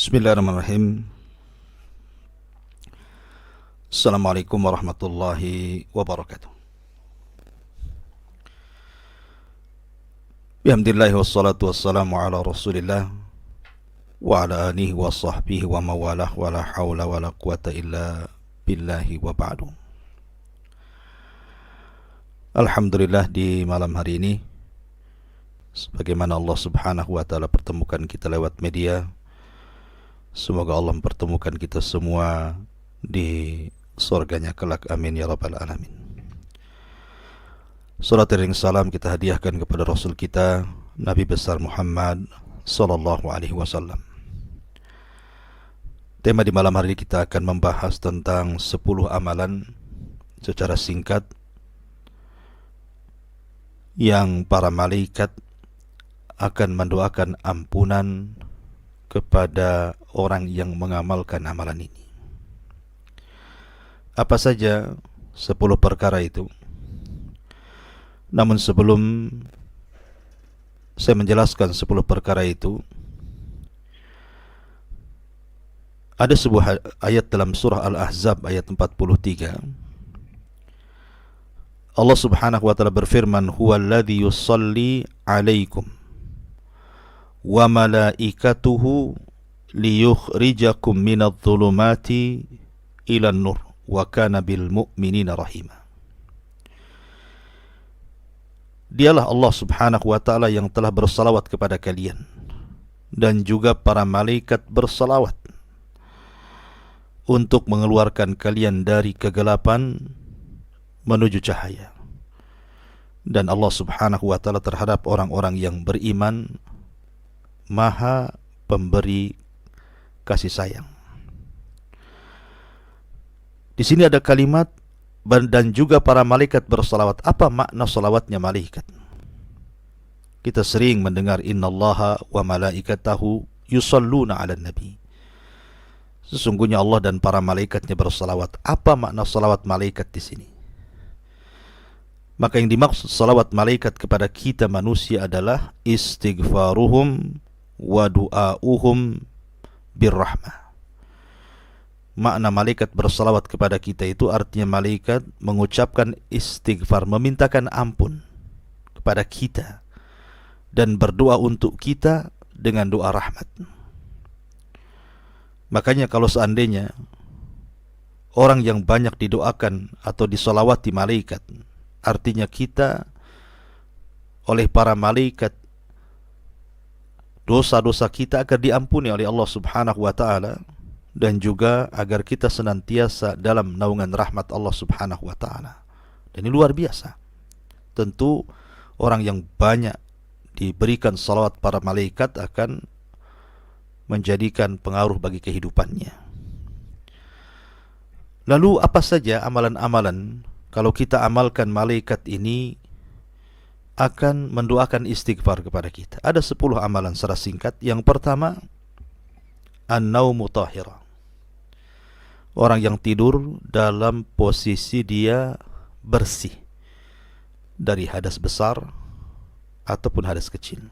Bismillahirrahmanirrahim. Assalamualaikum warahmatullahi wabarakatuh. Bihamdillahi wassalatu wassalamu ala rasulillah wa ala alihi wa sahbihi wa mawalah wa la hawla wa la quwata illa billahi wa ba'du. Alhamdulillah, di malam hari ini sebagaimana Allah subhanahu wa ta'ala pertemukan kita lewat media, semoga Allah mempertemukan kita semua di surganya kelak, amin ya rabbal alamin. Salat dan salam kita hadiahkan kepada Rasul kita Nabi besar Muhammad sallallahu alaihi wasallam. Tema di malam hari ini kita akan membahas tentang 10 amalan secara singkat yang para malaikat akan mendoakan ampunan kepada orang yang mengamalkan amalan ini. Apa saja 10 perkara itu? Namun sebelum saya menjelaskan 10 perkara itu, ada sebuah ayat dalam surah Al-Ahzab ayat 43. Allah subhanahu wa ta'ala berfirman, huwallazi yusalli alaikum wa malaikatuhu liyukhrijakum minadh-dhulumati ilan nur wa kana bil mu'minina rahima. Dialah Allah subhanahu wa ta'ala yang telah bersalawat kepada kalian, dan juga para malaikat bersalawat untuk mengeluarkan kalian dari kegelapan menuju cahaya. Dan Allah subhanahu wa ta'ala terhadap orang-orang yang beriman Maha pemberi kasih sayang. Di sini ada kalimat dan juga para malaikat bersalawat. Apa makna salawatnya malaikat? Kita sering mendengar innallaha wa malaikatahu yusalluna 'alan nabi. Sesungguhnya Allah dan para malaikatnya bersalawat. Apa makna salawat malaikat di sini? Maka yang dimaksud salawat malaikat kepada kita manusia adalah istighfaruhum wa du'auhum birrahmah. Makna malaikat bersalawat kepada kita itu artinya malaikat mengucapkan istighfar, memintakan ampun kepada kita dan berdoa untuk kita dengan doa rahmat. Makanya kalau seandainya orang yang banyak didoakan atau disalawati malaikat, artinya kita oleh para malaikat dosa-dosa kita akan diampuni oleh Allah subhanahu wa ta'ala, dan juga agar kita senantiasa dalam naungan rahmat Allah subhanahu wa ta'ala. Dan ini luar biasa. Tentu orang yang banyak diberikan salawat para malaikat akan menjadikan pengaruh bagi kehidupannya. Lalu apa saja amalan-amalan kalau kita amalkan malaikat ini akan mendoakan istighfar kepada kita? Ada 10 amalan secara singkat. Yang pertama, an-naumu tahira. Orang yang tidur dalam posisi dia bersih dari hadas besar ataupun hadas kecil.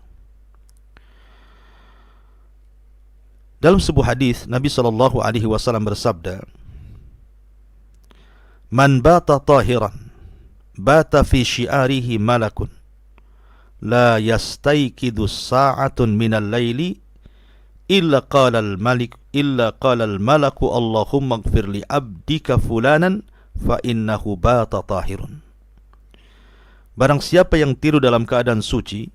Dalam sebuah hadis Nabi sallallahu alaihi wasallam bersabda, "Man bata tahiran, bata fi syi'arihi malakun, la yastayqidu sa'atun minal laili illa qala al-malaku Allahumma ighfir li abdika fulanan fa innahu bata tahirun." Barang siapa yang tidur dalam keadaan suci,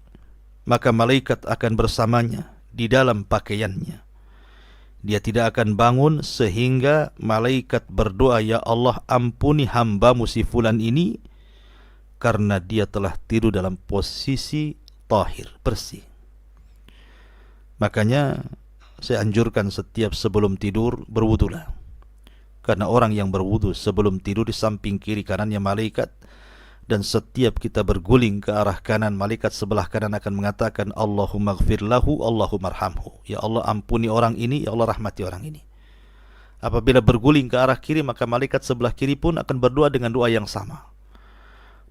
maka malaikat akan bersamanya di dalam pakaiannya. Dia tidak akan bangun sehingga malaikat berdoa, "Ya Allah, ampuni hambamu si fulan ini karena dia telah tidur dalam posisi tahir, bersih." Makanya saya anjurkan setiap sebelum tidur berwudulah. Karena orang yang berwudu sebelum tidur di samping kiri kanannya malaikat, dan setiap kita berguling ke arah kanan, malaikat sebelah kanan akan mengatakan, "Allahumma ighfir lahu, Allahumma arhamhu." Ya Allah, ampuni orang ini, ya Allah rahmati orang ini. Apabila berguling ke arah kiri, maka malaikat sebelah kiri pun akan berdoa dengan doa yang sama.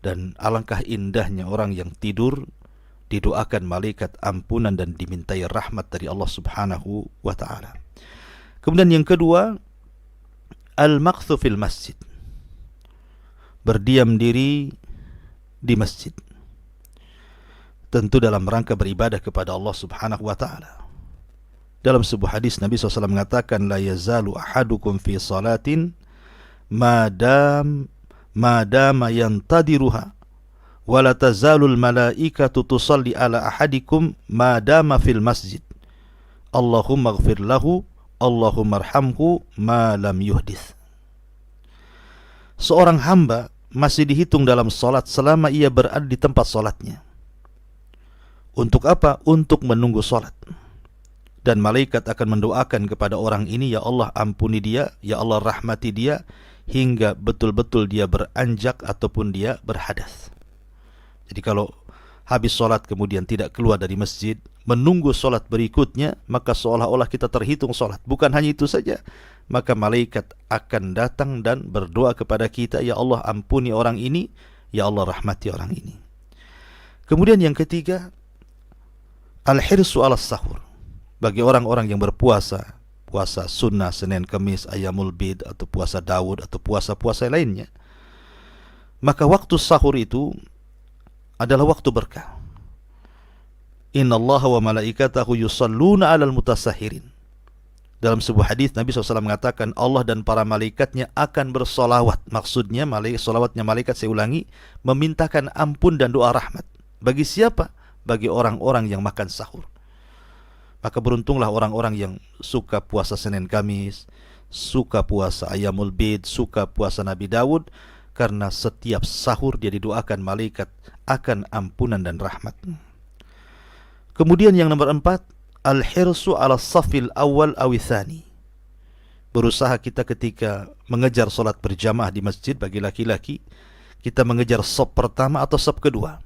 Dan alangkah indahnya orang yang tidur didoakan malaikat ampunan dan dimintai rahmat dari Allah subhanahu wa ta'ala. Kemudian yang kedua, al-maqthu fil masjid, berdiam diri di masjid, tentu dalam rangka beribadah kepada Allah Subhanahu wa taala. Dalam sebuah hadis Nabi SAW mengatakan, la yazalu ahadukum fi salatin madama yantadiruha wa la tazalul malaikatu tusalli ala ahadikum madama fil masjid. Allahumma ighfir lahu, Allahumma arhamhu ma lam yuhdith. Seorang hamba masih dihitung dalam salat selama ia berada di tempat salatnya. Untuk apa? Untuk menunggu salat. Dan malaikat akan mendoakan kepada orang ini, ya Allah ampuni dia, ya Allah rahmati dia, hingga betul-betul dia beranjak ataupun dia berhadas. Jadi kalau habis sholat kemudian tidak keluar dari masjid, menunggu sholat berikutnya, maka seolah-olah kita terhitung sholat. Bukan hanya itu saja, maka malaikat akan datang dan berdoa kepada kita, ya Allah ampuni orang ini, ya Allah rahmati orang ini. Kemudian yang ketiga, al-hirsu ala sahur. Bagi orang-orang yang berpuasa, puasa sunnah, Senin, Kamis, Ayyamul Bid, atau puasa Daud, atau puasa-puasa lainnya, maka waktu sahur itu adalah waktu berkah. Innallaha wa malaikatahu yusalluna 'alal mutasahirin. Dalam sebuah hadis Nabi SAW mengatakan, Allah dan para malaikatnya akan bersolawat. Maksudnya solawatnya malaikat, saya ulangi, memintakan ampun dan doa rahmat. Bagi siapa? Bagi orang-orang yang makan sahur. Maka beruntunglah orang-orang yang suka puasa Senin Kamis, suka puasa Ayyamul Bid, suka puasa Nabi Daud, karena setiap sahur dia didoakan malaikat akan ampunan dan rahmat. Kemudian yang nomor 4, al-hirsu ala safil awal awithani. Berusaha kita ketika mengejar solat berjamaah di masjid bagi laki-laki, kita mengejar saf pertama atau saf kedua.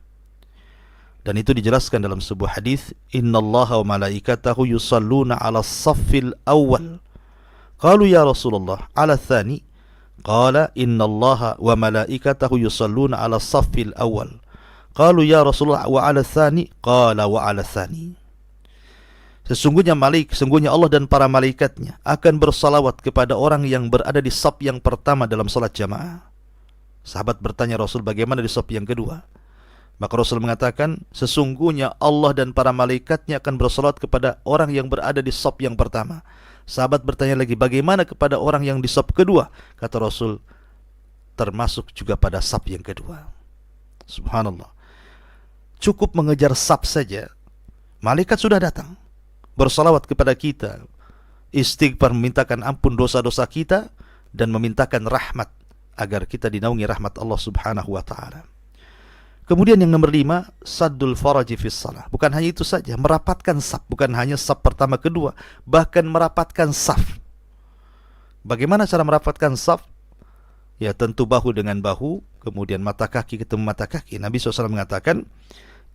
Dan itu dijelaskan dalam sebuah hadis, innallaha wa malaikatahu yusalluna 'ala as-saffil awwal. Qalu ya Rasulullah, 'ala ats-tsani? Qala innallaha wa malaikatahu yusalluna 'ala as-saffil awwal. Qalu ya Rasulullah wa 'ala ats-tsani? Qala wa 'ala ats-tsani. Sesungguhnya Allah dan para malaikatnya akan bersalawat kepada orang yang berada di saf yang pertama dalam salat jamaah. Sahabat bertanya Rasul, bagaimana di saf yang kedua? Maka Rasul mengatakan, sesungguhnya Allah dan para malaikatnya akan bersalawat kepada orang yang berada di saf yang pertama. Sahabat bertanya lagi, bagaimana kepada orang yang di saf kedua? Kata Rasul, termasuk juga pada saf yang kedua. Subhanallah. Cukup mengejar saf saja, malaikat sudah datang bersalawat kepada kita, istighfar, memintakan ampun dosa-dosa kita, dan memintakan rahmat agar kita dinaungi rahmat Allah Subhanahu wa ta'ala. Kemudian yang nomor 5, saddul faraji fis salah. Bukan hanya itu saja, merapatkan saf. Bukan hanya saf pertama kedua, bahkan merapatkan saf. Bagaimana cara merapatkan saf? Ya tentu bahu dengan bahu, kemudian mata kaki ketemu mata kaki. Nabi SAW mengatakan,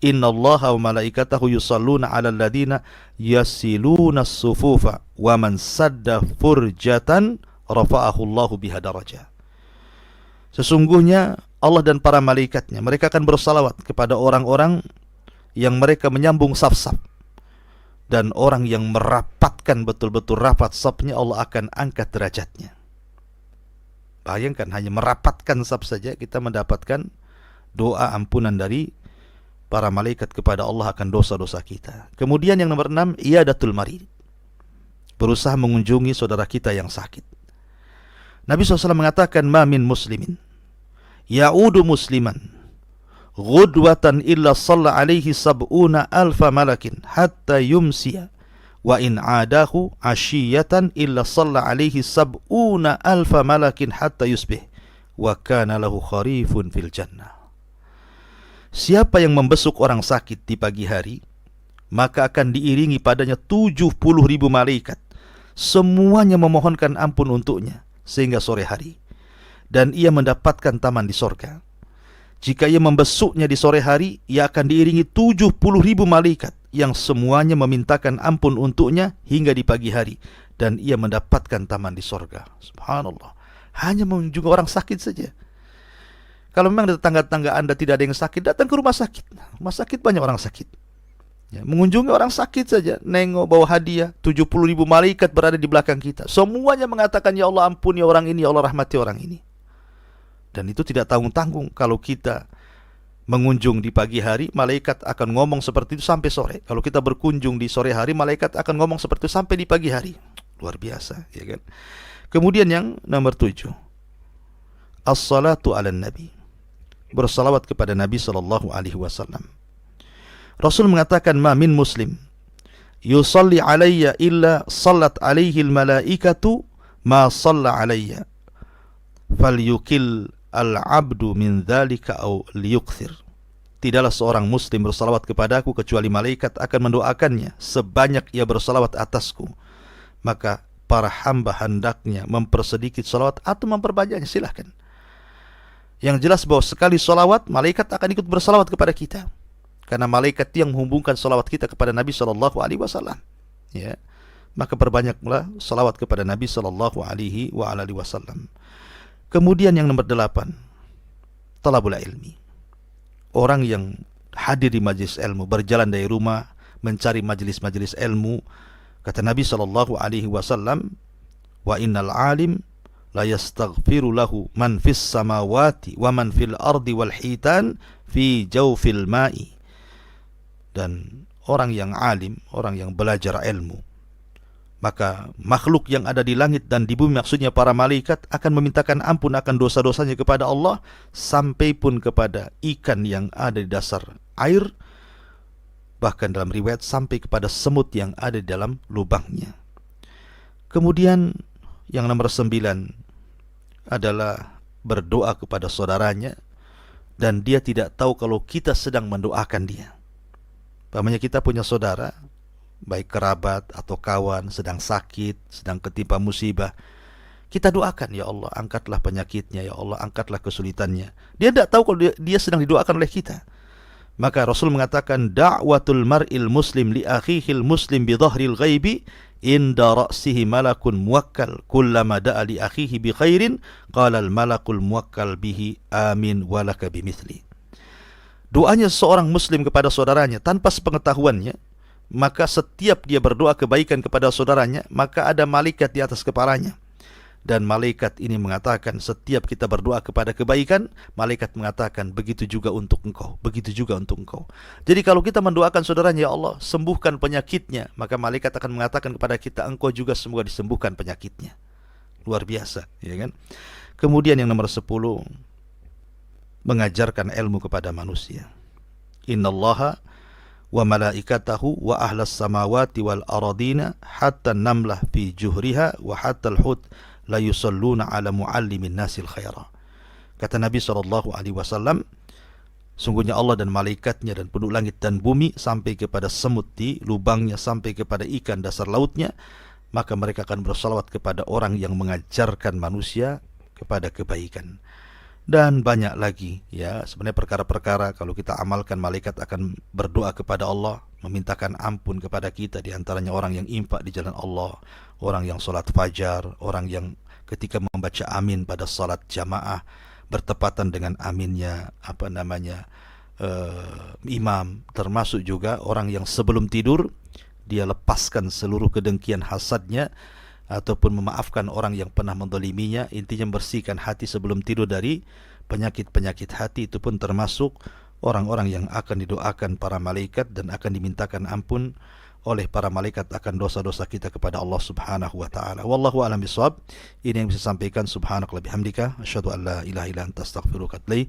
innallaha wa malaikatahu yusalluna 'alal ladina yasiluna as-sufufa wa man sadda furjatan rafa'ahu Allahu biha darajah. Sesungguhnya Allah dan para malaikatnya, mereka akan bersalawat kepada orang-orang yang mereka menyambung saf-saf. Dan orang yang merapatkan betul-betul rapat safnya, Allah akan angkat derajatnya. Bayangkan, hanya merapatkan saf saja kita mendapatkan doa ampunan dari para malaikat kepada Allah akan dosa-dosa kita. Kemudian yang nomor 6, iyadatul marid. Berusaha mengunjungi saudara kita yang sakit. Nabi SAW mengatakan, ma min muslimin ya'udu musliman ghudwatan illa shalla alaihi sab'una alfa malakin hatta yumsiya wa in adahu ashiyatan illa shalla alaihi sab'una alfa malakin hatta yusbih wa kana lahu kharifun fil jannah. Siapa yang membesuk orang sakit di pagi hari, maka akan diiringi padanya 70.000 malaikat, semuanya memohonkan ampun untuknya sehingga sore hari, dan ia mendapatkan taman di sorga. Jika ia membesuknya di sore hari, ia akan diiringi 70.000 malaikat yang semuanya memintakan ampun untuknya hingga di pagi hari, dan ia mendapatkan taman di sorga. Subhanallah. Hanya mengunjungi orang sakit saja. Kalau memang di tetangga-tetangga Anda tidak ada yang sakit, datang ke rumah sakit. Rumah sakit banyak orang sakit. Ya, mengunjungi orang sakit saja, nengok, bawa hadiah, 70.000 malaikat berada di belakang kita. Semuanya mengatakan, ya Allah ampuni orang ini, ya Allah rahmati orang ini. Dan itu tidak tanggung-tanggung. Kalau kita mengunjung di pagi hari, malaikat akan ngomong seperti itu sampai sore. Kalau kita berkunjung di sore hari, malaikat akan ngomong seperti itu sampai di pagi hari. Luar biasa, ya kan? Kemudian yang nomor 7, as-salatu ala nabi, bersalawat kepada Nabi SAW. Rasul mengatakan, ma min muslim yusalli alayya illa sallat alaihi al-malaikatu ma salla alayya falyukil al-abdu min dhalika au liyukthir. Tidaklah seorang muslim bersalawat kepadaku kecuali malaikat akan mendoakannya sebanyak ia bersalawat atasku. Maka para hamba hendaknya mempersedikit salawat atau memperbanyaknya, silahkan. Yang jelas bahwa sekali salawat, malaikat akan ikut bersalawat kepada kita. Karena malaikat yang menghubungkan salawat kita kepada Nabi SAW. Ya, maka perbanyaklah salawat kepada Nabi SAW. Kemudian yang nomor 8, talabul ilmi. Orang yang hadir di majlis ilmu, berjalan dari rumah mencari majlis-majlis ilmu. Kata Nabi SAW, wa innal alim la yastaghfiru lahu man fis samawati wa man fil ardi wal hitan fi jawfil ma'i. Dan orang yang alim, orang yang belajar ilmu, maka makhluk yang ada di langit dan di bumi, maksudnya para malaikat, akan memintakan ampun akan dosa-dosanya kepada Allah, sampai pun kepada ikan yang ada di dasar air, bahkan dalam riwayat sampai kepada semut yang ada di dalam lubangnya. Kemudian yang nomor 9 adalah berdoa kepada saudaranya dan dia tidak tahu kalau kita sedang mendoakan dia. Umpamanya kita punya saudara, baik kerabat atau kawan, sedang sakit, sedang ketimpa musibah. Kita doakan, ya Allah angkatlah penyakitnya, ya Allah angkatlah kesulitannya. Dia tidak tahu kalau dia sedang didoakan oleh kita. Maka Rasul mengatakan, da'watul mar'il muslim li akhihil muslim bi dhahril ghaibi inda ra'sihi malakun muwakkal kullama da'a li akhihi bi khairin qala al malakul muwakkal bihi amin walaka bimithli. Doanya seorang muslim kepada saudaranya tanpa sepengetahuannya, maka setiap dia berdoa kebaikan kepada saudaranya, maka ada malaikat di atas kepalanya. Dan malaikat ini mengatakan, setiap kita berdoa kepada kebaikan, malaikat mengatakan, begitu juga untuk engkau, begitu juga untuk engkau. Jadi kalau kita mendoakan saudaranya, ya Allah sembuhkan penyakitnya, maka malaikat akan mengatakan kepada kita, engkau juga semoga disembuhkan penyakitnya. Luar biasa, ya kan? Kemudian yang nomor 10, mengajarkan ilmu kepada manusia. Innallaha wa malaikatahu wa ahlas samawati wal aradina hatta namlah fi juhriha wa hatta al-hut la yusalluna ala muallimin nasil khaira. Kata Nabi SAW, sungguhnya Allah dan malaikatnya dan penduduk langit dan bumi, sampai kepada semut di lubangnya, sampai kepada ikan dasar lautnya, maka mereka akan bersalawat kepada orang yang mengajarkan manusia kepada kebaikan. Dan banyak lagi, ya, sebenarnya perkara-perkara kalau kita amalkan, malaikat akan berdoa kepada Allah, memintakan ampun kepada kita. Di antaranya orang yang infak di jalan Allah, orang yang salat fajar, orang yang ketika membaca amin pada salat jamaah bertepatan dengan aminnya imam. Termasuk juga orang yang sebelum tidur dia lepaskan seluruh kedengkian hasadnya ataupun memaafkan orang yang pernah mendoliminya. Intinya membersihkan hati sebelum tidur dari penyakit-penyakit hati. Itu pun termasuk orang-orang yang akan didoakan para malaikat dan akan dimintakan ampun oleh para malaikat akan dosa-dosa kita kepada Allah Subhanahu wa taala. Wallahu a'lam bishawab. Ini yang bisa sampaikan. Subhanakallahumma bihamdika asyhadu an la ilaha illa anta astaghfiruka wa atubu ilaik.